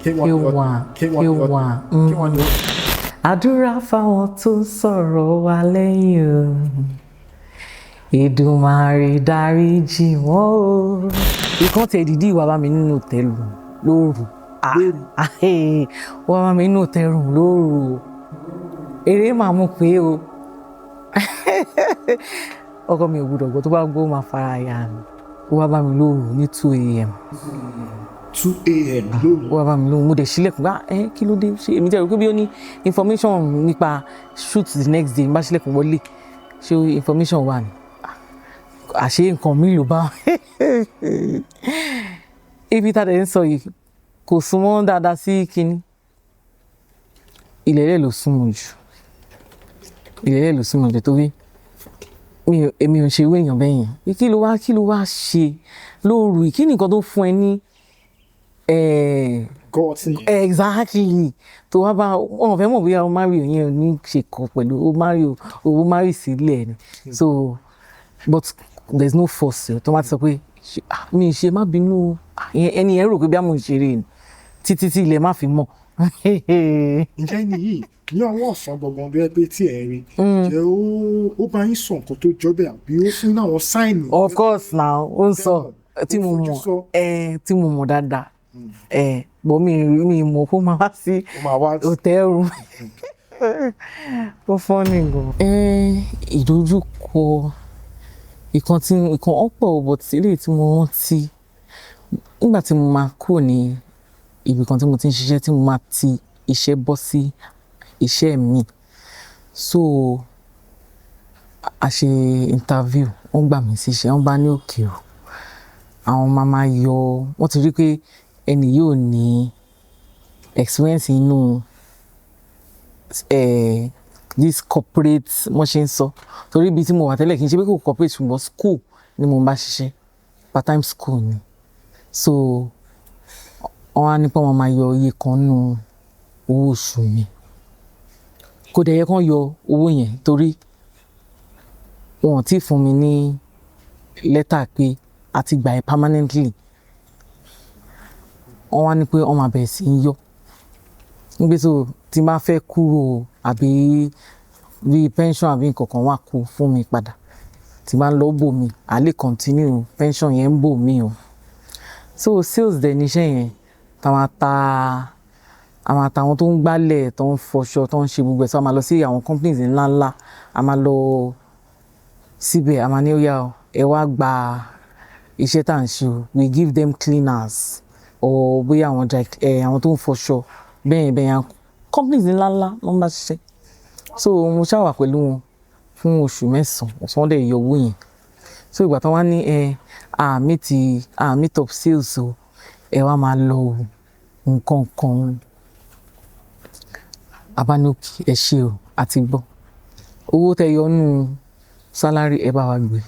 K1 àdúrà fáwọn tó ń sọ̀rọ̀ wa lẹ́yìn o. Èdùmàrè dáríjì wọ́n o. Ìkan tẹ̀ dídí ìwà bá mi nínú hòtẹ́ẹ̀lì lóru. Wọ́n bá mi nínú hòtẹ́ẹ̀lì lóru. Eré máa mú pé o. Ọkọ mi ò gbọdọ̀ gbọ́ tó bá gbọ́ máa fara ya mi. Ó wá bá mi lóru ní 2 a.m. 2 a.m. lóru. Ó wá bá mi lóru, mo dẹ̀ ṣílẹ̀kùn bá kí ló dé ṣe èmi jẹ́ rò pé bí ó ní information nípa shoot the next day bá ṣílẹ̀kùn wọlé ṣé information wà ní. Àṣé nǹkan mi ló bá ibi tá a dẹ̀ ń sọ yìí kò súnmọ́ dáadáa sí kinní. Ilẹ̀lẹ̀ ló súnmọ́ jù. Ilẹ̀lẹ̀ ló súnmọ́ jù torí èmi ò ṣe irú èèyàn bẹ́ẹ̀ yẹn. Kí ló wá ṣe lóru yìí? Kí ni nǹkan tó fún ẹ ní exactly tó wá bá wọn fẹ́ mọ̀ bóyá o marry yẹn ní ṣe kọ pẹ̀lú o marry sílẹ̀ ni. So but there's no force tó máa ti sọ pé mi ṣe má bínú ẹni ẹ rò pé bí a mò ń ṣeré ni títí tí ilẹ̀ má fi mọ̀. Ǹjẹ́ ẹni yìí ní ọwọ́ ọ̀sán gbọ̀ngàn bí ẹ pé tí ẹ rí jẹ́ ó bá yín sọ nǹkan tó jọ bẹ́ẹ̀ àbí ó fún àwọn sáìnì. Of course now ó ń sọ tí mo mọ̀ dáadáa bọ́ mi mọ̀ kó máa wá sí hòtẹ́ẹ̀lì ó fọ́nì gan. Ìdojúkọ ìkan ọ̀pọ̀ but eléyìí tí mo rántí nígbà tí mo máa kúrò ní ibì kan tí mo ti ń ṣiṣẹ́ tí mo máa ti iṣẹ́ bọ́ sí iṣẹ́ mi. So a ṣe interview wọ́n gbà mí sí iṣẹ́ wọ́n bá ní òkè o àwọn máa yọ wọ́n ti rí pé ẹni yóò ní experience inú this corporate mo ṣe ń sọ torí ibi tí mo wà tẹ́lẹ̀ kì í ṣe pé kò corporate ṣùgbọ́n school ni mo bá ṣiṣẹ́ part time school ni. So wọ́n á ní pé wọ́n máa yọ iye kan nínú owó oṣù mi kò dẹ̀ yẹ kán yọ owó yẹn torí wọn ò tí fún mi ní lẹ́tà pé a ti gbà ẹ́ permanently. Wọ́n wá ní pé wọ́n máa bẹ̀rẹ̀ sí í yọ nígbà tó tí n bá fẹ́ kúrò àbí bí pension àbí nǹkan kan wà kú fún mi padà tí n bá lọ bò mí à lè continue pension yẹn ń bò mí o. So sales dẹ̀ níṣẹ́ yẹn àwọn àtàwọn tó ń gbálẹ̀ tó ń fọṣọ tó ń ṣe gbogbo ẹ̀ sọ a máa lọ sí àwọn companies ńláńlá a máa lọ síbẹ̀ a máa ní ó yá ẹ wá gba iṣẹ́ tá à ń ṣe o we give them cleaners or bóyá àwọn tó ń fọṣọ bẹ́ẹ̀ companies ńláńlá ló ń bá ṣiṣẹ́. So mo ṣáà wà pẹ̀lú wọn fún oṣù 9 wọ́n dẹ̀ yọ owó yẹn. So ìgbà tí wọ́n ní meet up sales o ẹ wá máa lọ nǹkan kan abánúkì ẹ ṣe o àti gbọ́ owó tẹ yọ nù sálárì ẹ bá wa gbé.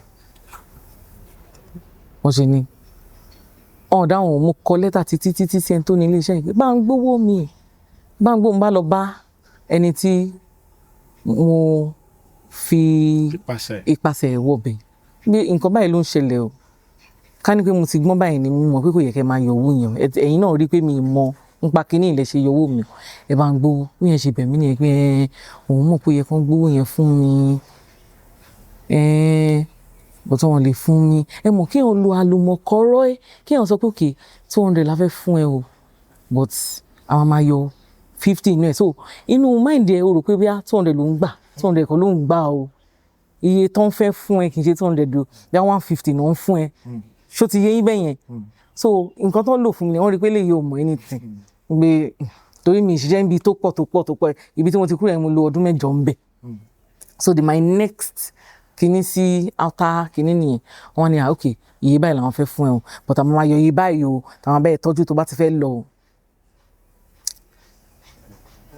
Wọ́n ṣe ní dáhùn mo kọ lẹ́tà títí sí ẹni tó ní iléeṣẹ́ yìí bá ń gbówó mi bá lọ bá ẹni tí mo fi ipasẹ̀ wọbẹ̀ bí nǹkan báyìí ló ń ṣẹlẹ̀ o ká ní pé mo ti gbọ́n báyìí ni mo mọ̀ pé kò yẹ kẹ́ máa yọ owó yẹn ẹ̀yin náà rí pé mi mọ nípa kíní ilẹ̀ ṣe yọ owó mi ẹ bá ń gbówó bí yẹn ṣe bẹ̀ mí nìyẹn pé òun mọ̀ pé yẹ kán gbówó yẹn fún mi bọ́tọ̀ wọn lè fún mi ẹ mọ̀ kí èèyàn lo àlùmọ̀kọ́rọ́ kí èèyàn sọ pé òkè 200 la fẹ́ fún ẹ o but àwọn máa yọ 50 inú ẹ̀ so inú mind ẹ o rò pé bí 200 ló ń gbà 200 kan ló ń gbà o iye tó ń fẹ́ fún ẹ kì í ṣe 200 o bí 150 náà ń fún ẹ ṣó ti yé yín bẹ́ẹ̀ yẹn so nǹkan tó ń lò fún mi wọ́n rí pé lè yọ ọmọ anything gbé torí mi ìṣiṣẹ́ níbi tó pọ̀ ibi tí mo ti kúrò yẹn mo lo ọdún 8 ń bẹ̀ so my next kìíní sí outer kìíní nìyẹn wọ́n ní ok iye báyìí làwọn fẹ́ fún ẹ o but àwọn máa yọ iye báyìí o tàwọn abẹ́ tọ́jú tó bá ti fẹ́ lọ o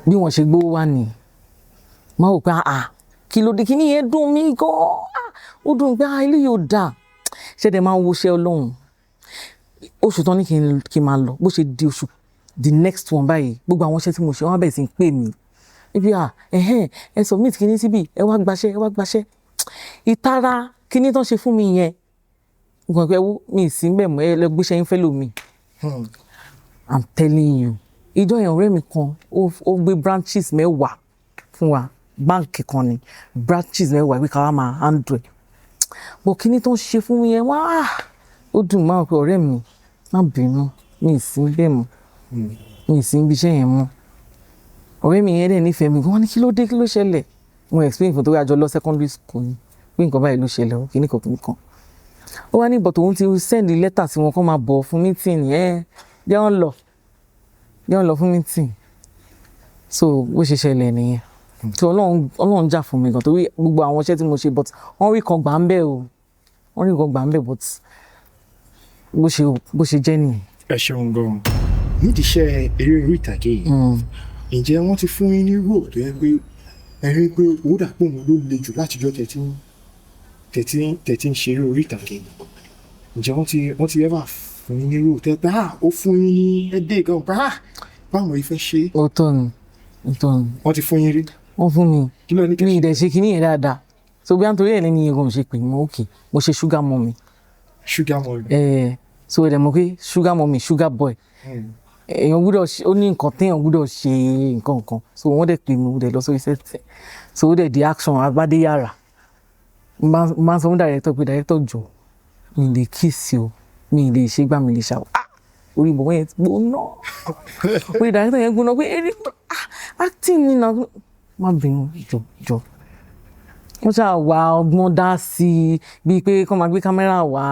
bí wọ́n ṣe gbówó wá nìyẹn máa wò pé kí ló dé kí ni yẹn dùn mí gan-an ó dùn pé ilé yóò dáa ṣẹ́dẹ̀ máa ń woṣẹ́ Ọlọ́run oṣù tán ní kí n máa lọ bó ṣe di oṣù the next one báyìí gbogbo àwọn iṣẹ́ tí mo ṣe wọ́n bẹ̀rẹ̀ sí ń pè mí ibi ẹ submit kíní síbi ẹ wá gbaṣẹ́ ìtara kíní tán ṣe fún mi yẹn nǹkan pẹ́ mi ì sí bẹ́ẹ̀ mọ́ ẹ lọ gbéṣẹ́ yín fẹ́ lómi I'm telling you ìjọ yẹn ọ̀rẹ́ mi kan ó gbé branches mẹ́wàá fún wa, báǹkì kan ni branches mẹ́wàá pé ká wá máa handle ẹ̀. Bọ̀ kíní tó ń ṣe fún mi yẹn wá ó dùn máa pé ọ̀rẹ́ mi má bínú, mi ì sí bẹ́ẹ̀ mọ́, mi ì sí ibi iṣẹ́ yẹn mọ́. Ọ̀rẹ́ mi yẹn dẹ̀ nífẹ̀ẹ́ mi gan-an ní kí ló dé, kí ló ṣẹlẹ̀. Mo explain fún tó wá jọ lọ secondary school ni pé nǹkan báyìí ló ṣẹlẹ̀ o, kíní kan. Ó wá ní but òun ti send letter sí wọn kó máa bọ̀ fún meeting yẹn, jẹ́ wọ́n lọ fún meeting. So bó ṣe ṣẹlẹ̀ nìyẹn. So Ọlọ́run jà fún mi gan torí gbogbo àwọn iṣẹ́ tí mo ṣe but wọ́n rí kan gbà ń bẹ̀ o, wọ́n rí kan gbà ń bẹ̀ but bó ṣe jẹ́ nìyẹn. Ẹ ṣeun gan-an. Nídìí iṣẹ́ eré orí ìtàgé yìí, ǹjẹ́ wọ́n ti fún yín ní role tó yẹ pé ẹ̀rí pé owó dàpọ̀ òun ló le jù látijọ́ tẹ̀tí ń ṣe eré orí ìtàgé? Ǹjẹ́ wọ́n ti ever fún yín ní role tẹ́ pé ó fún yín ní ẹ̀dẹ́ gan pé báwọn ìfẹ́ ṣe? Òótọ́ ni. Wọ́n ti fún yín rí? Wọ́n fún mi. Kí ló ní kí mi ìdẹ̀ ṣe kíní yẹn dáadáa. So bí wọ́n torí ẹ̀ lẹ́ni yẹn gan ṣe pè mí okay mo ṣe sugar mommy. Sugar mommy. So ẹ̀dẹ̀ mọ̀ pé sugar mommy sugar boy. Èèyàn gbọ́dọ̀ ó ní nǹkan téèyàn gbọ́dọ̀ ṣe nǹkan kan. So wọ́n dẹ̀ pè mí mo dẹ̀ lọ sórí set. So ó dẹ̀ di action abádé yàrá. Máa sọ fún director pé director jọ mi lè kiss o, mi lè ṣe gbá mi lè ṣàwọ̀. Orí ìbọn yẹn ti gbóná. Orí director yẹn gbóná pé acting ni na má bínú jọ. Wọ́n ṣáà wá ọgbọ́n dá sí i bíi pé kó máa gbé kámẹ́rà wá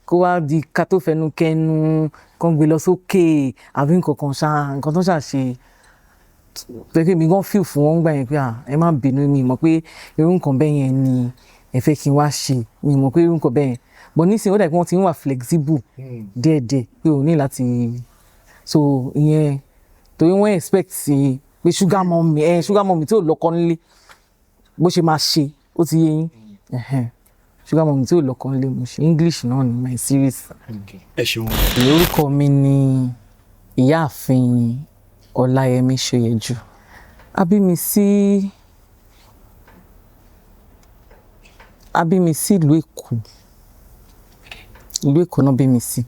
kó wá di ká tó fẹnu kẹnu kó gbé lọ sókè àbí nǹkan tó ṣàṣe. Pé mi gan feel fún wọn gbà yẹn pé ẹ má bínú mi mọ̀ pé irú nǹkan bẹ́ẹ̀ yẹn ni ẹ fẹ́ kí n wá ṣe, mi mọ̀ pé irú nǹkan bẹ́ẹ̀ yẹn. But nísìnyí ó dà pé wọ́n ti ń wà flexible díẹ̀díẹ̀ pé ò ní láti so ìyẹn torí wọ́n expect sí pé sugar mommy tí ò lọ́kọ nílé bó ṣe máa ṣe ó ti yé yín. Sugar mommy tí ò lọ́kọ nílé mo ṣe English náà ní my series. Ẹ ṣeun. Orúkọ mi ni Ìyáàfin Olayemi SOYEJU. A bí mi sí ìlú Èkó náà bí mi sí.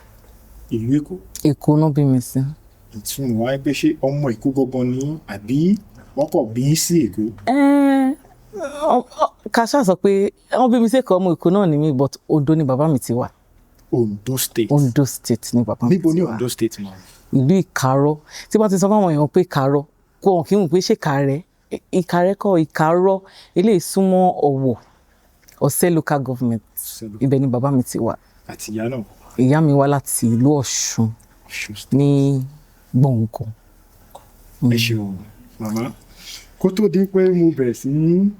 Ìlú Èkó? Èkó náà bí mi sí. Ìtumọ̀ wá pé ṣé ọmọ Èkó gangan ni àbí wọ́n kọ̀ bí sí Èkó? Ká ṣáà sọ pé wọ́n bí mi sí Èkó, ọmọ Èkó náà ni mí but Ondo ni bàbá mi ti wà. Ondo State. Ondo State ni bàbá mi ti wà. Níbo ni Ondo State máa? Ìlú Ìkárọ̀. Tí bá ti sọ fáwọn èèyàn pé Ìkárọ̀ kó hàn kí n mọ̀ pé ṣé Ìkárẹ̀ kọ́ Ìkárọ̀ eléyìí súnmọ́ Ọ̀wọ̀ Ọ̀sẹ̀ local government. Ibẹ̀ ni bàbá mi ti wà. Àti ìyá náà? Ìyá mi wá láti ìlú Ọ̀ṣun ní Gbọ̀ngàn. Ẹ ṣeun màmá. Kó tó di pé mo bẹ̀rẹ̀ sí ní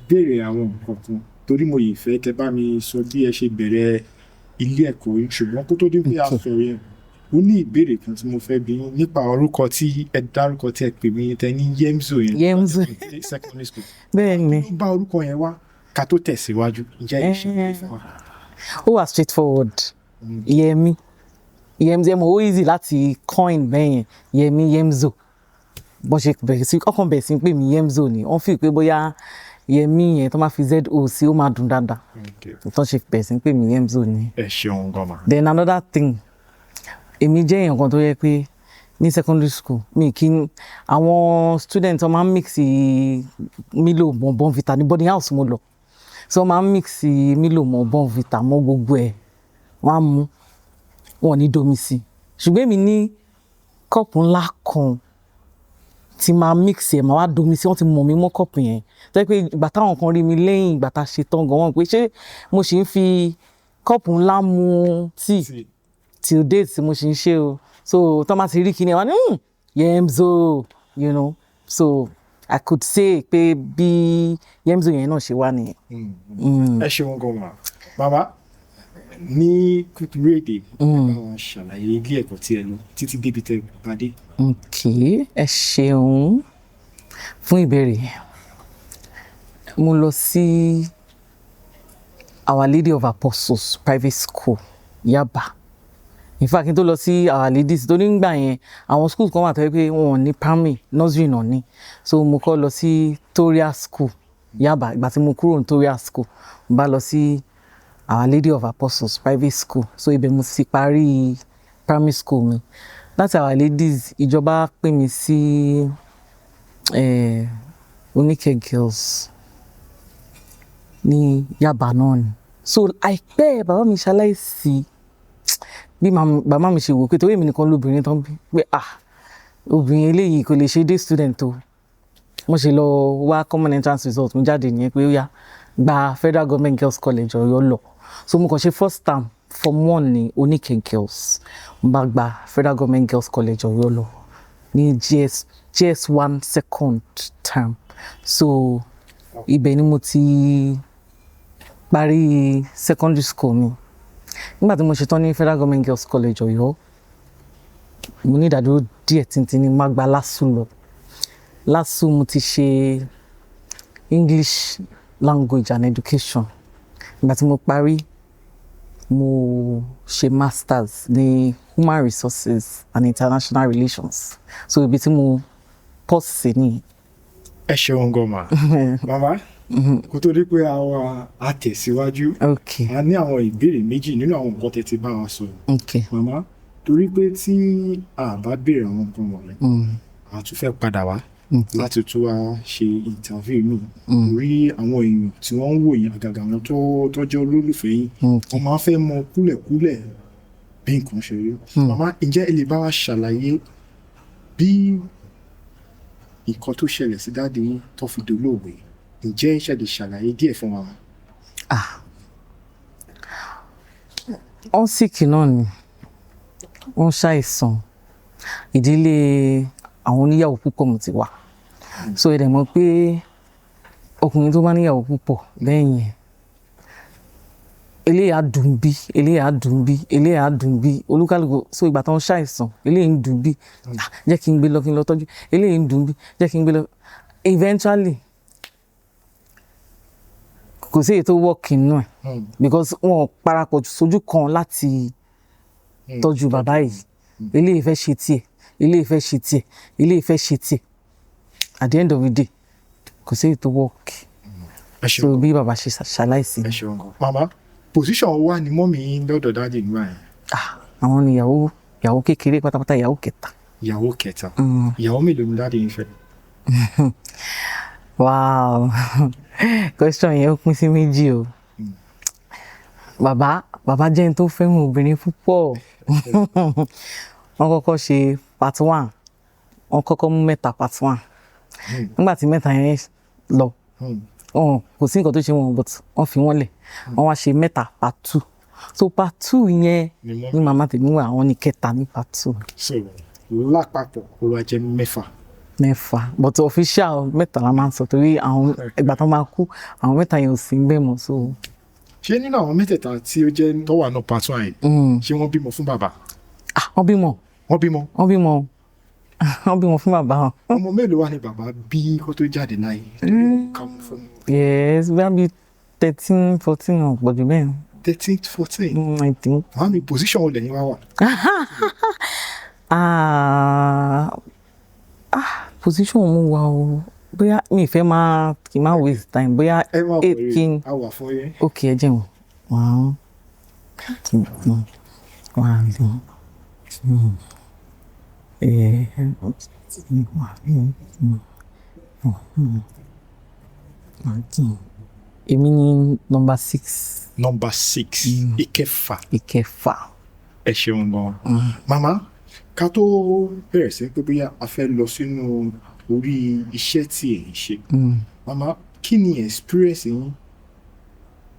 béèrè àwọn nǹkan kan torí mo yìí fẹ́ kẹ́ bá mi sọ bí ẹ ṣe bẹ̀rẹ̀ ilé ẹ̀kọ́ yìí ṣùgbọ́n kó tó di pé a sọ yẹn ó ní ìbéèrè kan tí mo fẹ́ bi yín nípa orúkọ tí ẹ dárúkọ tí ẹ pè mí tẹ ní Yemzo yẹn. Yemzo. Secondary school. Bẹ́ẹ̀ ni. Ló bá orúkọ yẹn wá ká tó tẹ̀síwájú ǹjẹ́ ìṣe ìfẹ́ wa. Ó wà straightforward. Yemi ó easy láti coin bẹ́yẹn Yemzo bó ṣe bẹ̀rẹ̀ sí ọkàn bẹ̀rẹ̀ sí pé mi Yemzo ni wọ́n fi pé bóyá Yemi yẹn tó máa fi ZO sí ó máa dùn dáadáa tó ṣe bẹ̀rẹ̀ sí pé mi Yemzo ni. Ẹ ṣeun gan-an. Then another thing èmi jẹ́ èèyàn kan tó yẹ pé ní secondary school mi kí àwọn students wọ́n máa ń mix Milo mọ́ Bonvita ní boarding house mo lọ so wọ́n máa ń mix Milo mọ́ Bonvita mọ́ gbogbo ẹ̀ wọ́n á mú wọn ní domi sí ṣùgbọ́n èmi ní kọ́ọ̀pù ńlá kan tí máa mix ẹ̀ máa wá domi sí wọ́n ti mọ̀ mí mọ́ kọ́ọ̀pù yẹn tó yẹ pé ìgbà táwọn kan rí mi lẹ́yìn ìgbà tá a ṣe tán gan wọ́n pé ṣé mo ṣì ń fi kọ́ọ̀pù ńlá mu tíì till date tí mo ṣì ń ṣe o so tó máa ti rí kíní ẹ̀ wá ní Yemzo you know so I could say pé bí Yemzo yẹn náà ṣe wá nìyẹn. Ẹ ṣeun gan-an màmá ní kúkúrú èdè àwọn ṣàlàyé ilé ẹ̀kọ́ tí ẹ lọ títí débi tẹ́ bá dé. Ẹ ṣeun fún ìbéèrè. Mo lọ sí Our Lady of Apostles private school Yaba. In fact kí n tó lọ sí Our Ladies tó nígbà yẹn àwọn schools kan wà tó yẹ pé wọn ò ní primary nursery náà ní so mo kọ́ lọ sí Toria school Yaba ìgbà tí mo kúrò ní Toria school mo bá lọ sí Our Lady of Apostles private school so ibẹ̀ mo ti parí primary school mi That's our ladies ìjọba pè mí sí Oníkẹ́ girls ní Yaba náà ni. So àìpẹ́ bàbá mi ṣaláìsí bí bàbá mi ṣe wò pé torí èmi nìkan lóbìnrin tán bí pé obìnrin eléyìí kò lè ṣe day student o. Mo ṣe lọ wá common entrance result mo jáde nìyẹn pé ó yá gba Federal Government Girls College Ọ̀yọ́ lọ. So mo kàn ṣe first term Form 1 ní Oníkẹ́ girls mo bá gba Federal Government Girls College Ọ̀yọ́ lọ ní GS1 second term. So ibẹ̀ ni mo ti parí secondary school mi. Nígbà tí mo ṣe tán ní Federal Government Girls College Ọ̀yọ́ mo ní ìdádúró díẹ̀ tíntín ní má gba LASU lọ. LASU mo ti ṣe English Language and Education. Nígbà tí mo parí mo ṣe masters ní Human Resources and International Relations. So ibi tí mo pause sí ni. Ẹ ṣeun gan ma. Màmá kó tó dé pé àwa àtẹ̀síwájú a ní àwọn ìbéèrè méjì nínú àwọn nǹkan tẹ́ ti bá wa sọ. Màmá torí pé tí a bá béèrè àwọn nǹkan wọ̀nyí a tún fẹ́ padà wá láti tún wá ṣe interview mi torí àwọn èèyàn tí wọ́n ń wò yín àgàgà wọn tó jẹ́ olólùfẹ́ yín wọ́n máa fẹ́ mọ kúlẹ̀kúlẹ̀ bí nǹkan ṣe rí. Màmá ǹjẹ́ ẹ lè bá wa ṣàlàyé bí nǹkan tó ṣẹlẹ̀ sí dáàdi yín tó fi dolóògbé ǹjẹ́ ẹ lè ṣàlàyé díẹ̀ fún wa? Wọ́n sick náà ni wọ́n ṣàìsàn ìdílé àwọn oníyàwó púpọ̀ mo ti wà. So ẹ dẹ̀ mọ̀ pé ọkùnrin tó bá níyàwó púpọ̀ lẹ́yìn eléyà dùn bí eléyà dùn bí eléyà dùn bí olúkálùkù. So ìgbà tó ń ṣàìsàn eléyìí ń dùn bí jẹ́ kí n gbé lọ kí n lọ tọ́jú eléyìí ń dùn bí jẹ́ kí n gbé lọ. Eventually kò sí èyí tó work nínú ẹ̀ because wọn parapọ̀ sójú kan láti tọ́jú bàbá yìí. Eléyìí fẹ́ ṣe tiẹ̀ eléyìí fẹ́ ṣe tiẹ̀ eléyìí fẹ́ ṣe tiẹ̀. At the end of the day kò sí èyí tó work. So bí bàbá ṣe ṣaláìsí. Màmá position wa ni mọ́mì yín lọ́dọ̀ dáàdì nígbà yẹn? Àwọn ni ìyàwó kékeré pátápátá ìyàwó kẹta. Ìyàwó kẹta. Ìyàwó mélòó ni dáàdì yín fẹ́? Wow question yẹn ó pín sí méjì o. Bàbá jẹ́ ẹni tó fẹ́ràn obìnrin púpọ̀. Wọ́n kọ́kọ́ ṣe part 1 wọ́n kọ́kọ́ mú mẹ́ta part 1 nígbà tí mẹ́ta yẹn lọ kò sí nǹkan tó ṣe wọn but wọ́n fi wọ́n lẹ̀ wọ́n wá ṣe mẹ́ta part 2. So part 2 yẹn ní màmá tèmi wà àwọn ní kẹta ní part 2. So lápapọ̀ ó wá jẹ́ mẹ́fà but official mẹ́ta la máa ń sọ torí àwọn ìgbà tó máa kú àwọn mẹ́ta yẹn ò sí bẹ́ẹ̀ mọ́. So ṣé nínú àwọn mẹ́tẹ̀ẹ̀ta tí ó jẹ́ tó wà náà part 1 yẹn ṣé wọ́n bímọ fún bàbá? Wọ́n bímọ fún bàbá wọn. Ọmọ mélòó wà ní bàbá bí kó tó jáde láyé? Yes bí 13 14 ọ̀pọ̀jù bẹ́ẹ̀. 13 14 I think. Wọ́n ní position olè ní wá wà. Position mo wà o bóyá mi fẹ́ máa kí n máa waste time bóyá 8 kí n. A wà fún yín. Ok ẹ jẹun 1 2 1 èmi ni number 6. Number 6 ìkẹfà. Ẹ ṣeun gan. Màmá ká tó bẹ̀rẹ̀ sí pé bóyá a fẹ́ lọ sínú orí iṣẹ́ tí ẹ̀ ń ṣe. Màmá kí ni experience yín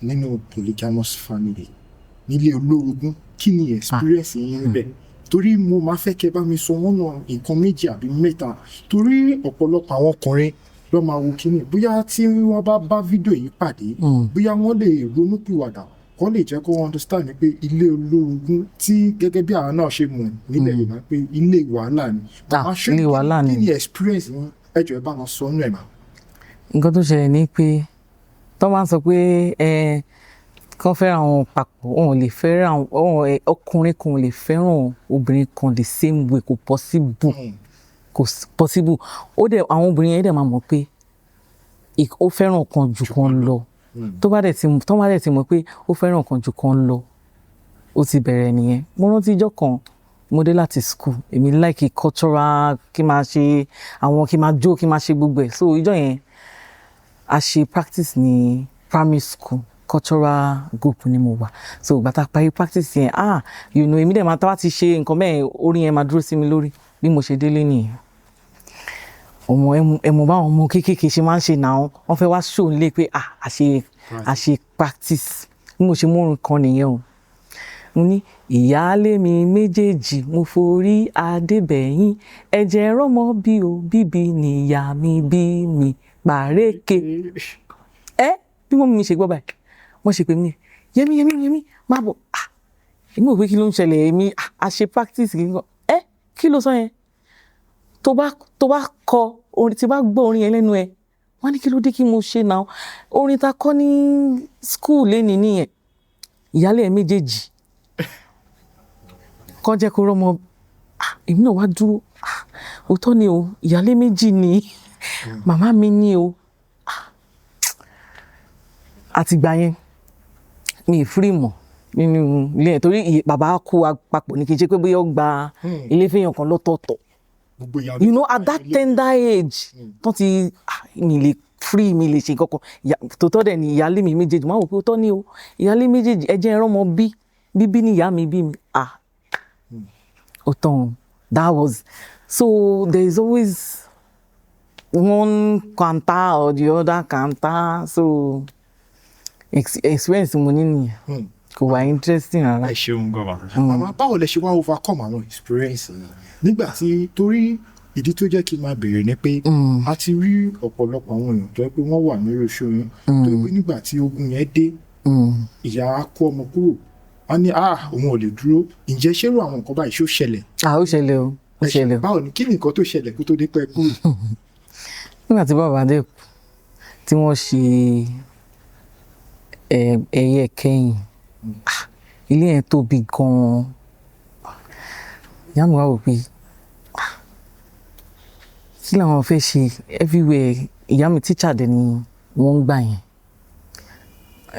nínú polygamous family nílé olórogún? Kí ni experience yín níbẹ̀? Torí mo máa fẹ́ kẹ́ bá mi sọ wọ́n náà nǹkan méjì àbí mẹ́ta torí ọ̀pọ̀lọpọ̀ àwọn ọkùnrin ló máa wo kíní bóyá tí wọ́n bá fídíò yìí pàdé bóyá wọ́n lè ronúpìwàdà kọ́ lè jẹ́ kó understand pé ilé olórogún tí gẹ́gẹ́ bí àwọn náà ṣe mọ̀ nílẹ̀ Yorùbá pé ilé wàhálà ni. Ilé wàhálà ni. Kí ni experience yín ẹ jọ̀ọ́ ẹ bá wọn sọ ọ́nù ẹ̀ mà. Nǹkan tó ṣẹlẹ̀ ni pé tó máa ń sọ pé kán fẹ́ràn àwọn papọ̀ wọn ò lè fẹ́ràn ọkùnrin kan ò lè fẹ́ràn obìnrin kan the same way kò possible ó dẹ̀ àwọn obìnrin yẹn dẹ̀ máa mọ̀ pé ó fẹ́ràn kan jù kan lọ tó bá dẹ̀ ti mọ̀ pé ó fẹ́ràn kan jù kan lọ ó ti bẹ̀rẹ̀ nìyẹn. Mo rántí ijọ́ kan mo dé láti school èmi like cultural kí máa ṣe àwọn kí máa jó kí máa ṣe gbogbo ẹ̀ so ìjọ yẹn a ṣe practice ní primary school cultural group ni mo wà so ìgbà tá a parí practice yẹn you know èmi dẹ̀ máa tá wá ti ṣe nǹkan bẹ́ẹ̀ orin yẹn máa dúró sí mi lórí bí mo ṣe délé nìyẹn ọmọ ẹmọ báwọn ọmọ kéékèèké ṣe máa ń ṣe náà wọ́n fẹ́ wá show nílé pé a ṣe practice bí mo ṣe mú orin kan nìyẹn o mo ní ìyáálé mi méjèèjì mo forí adébẹ̀yìn ẹ̀jẹ̀ rọ́mọ bí o bíbí nìyá mi bí mi pàrékè bí mo mi ṣe gbọ́ báyìí wọ́n ṣe pé mi yẹmí má bọ̀ èmi ò pé kí ló ń ṣẹlẹ̀ èmi a ṣe practice kí ló sọ yẹn tó bá kọ orin tí bá gbọ́ orin yẹn lẹ́nu ẹ̀ wọ́n ní kí ló dé kí mo ṣe náà orin ta kọ́ ní school lẹ́ni nìyẹn ìyálé ẹ̀ méjèèjì kọ́ jẹ́ kó rọ́mọ èmi náà wá dúró òótọ́ ni o ìyálé méjì ni màmá mi ni o àtìgbà yẹn mi ì free mọ̀ nínú ilé yẹn torí bàbá kú papọ̀ ní kí n ṣe pé bóyá ó gba ilé fẹ́yàn kan lọ́tọ̀ọ̀tọ̀ you know at that tender age tó ti mi lè free mi lè ṣe kankan tòótọ́ dẹ̀ ni ìyálé mi méjèèjì máa wò pé ó tọ́ ni o ìyálé méjèèjì ẹ̀jẹ̀ ẹ̀rọ́mọ bíbí ni ìyá mi bí mi ó tán that was so there is always one kanta or the other kanta so experience mo ní nìyẹn kò wá interesting rárá. ẹ ṣeun gan màmá báwo lẹ ṣe wá overcome àwọn experience nígbà tí torí ìdí tó jẹ́ kí n máa béèrè ni pé a ti rí ọ̀pọ̀lọpọ̀ àwọn èèyàn tó yẹ pé wọ́n wà ní oṣooṣù tó yẹ pé nígbà tí ogun yẹn dé ìyá á kó ọmọ kúrò wọ́n ní òun ò lè dúró ǹjẹ́ ṣérò àwọn nǹkan báyìí ṣó ṣẹlẹ̀. ó ṣẹlẹ̀ o ó ṣẹlẹ̀ o. báwo ni kí ni nǹkan tó ṣẹlẹ̀ kó tó dé pẹ́ kúrò. nígbà tí bàbá dé tí wọ́n ṣe ẹyẹ kẹ́yìn ilé yẹn tóbi gan-an ìyá mi wá wò pé kí làwọn fẹ́ ṣe everywhere ìyá mi tíṣà dẹ̀ ni wọ́n ń gbà yẹn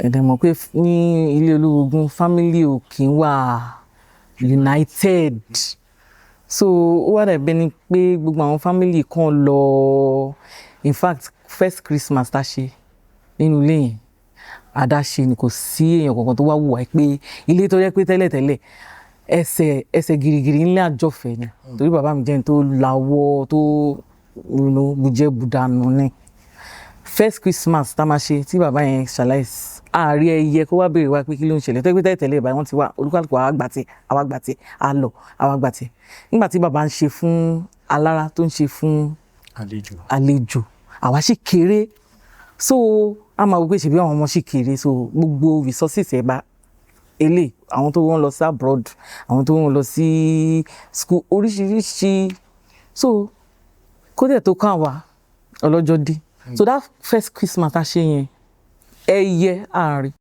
ẹ̀dẹ̀ mọ̀ pé ní ilé olórogún family ò kì í wà united so ó wá dàbí ni pé gbogbo àwọn family kan lọ in fact first Christmas tá ṣe nínú ilé yẹn adáṣe ni kò sí èèyàn kankan tó wá wù wá pé ilé tó jẹ́ pé tẹ́lẹ̀tẹ́lẹ̀ ẹsẹ̀ girigiri ńlẹ̀ àjọfẹ́ ni torí bàbá mi jẹ́ ní tó lawọ́ tó bùjẹ́ bùdànù ni first Christmas tá máa ṣe tí bàbá yẹn ṣaláìsí ààrẹ ẹyẹ kó wá béèrè wá pé kí ló ń ṣẹlẹ̀ tó pé tẹ́lẹ̀tẹ́lẹ̀ báyìí wọ́n ti wá olúkàlùkù àwa gbà tí a lọ àwa gbà tí nígbà tí bàbá ń ṣe fún alára tó ń ṣe fún àlejò àwa sì kéré so a máa wò pé ṣèbí àwọn ọmọ sì kéré so gbogbo resources ẹ̀ bá elé àwọn tó wọ́n lọ sí abroad àwọn tó wọ́n lọ sí school oríṣiríṣi so kó dẹ̀ tó kàn wá ọlọ́jọ́ dé so that first Christmas tá ṣe yẹn ẹyẹ àárín.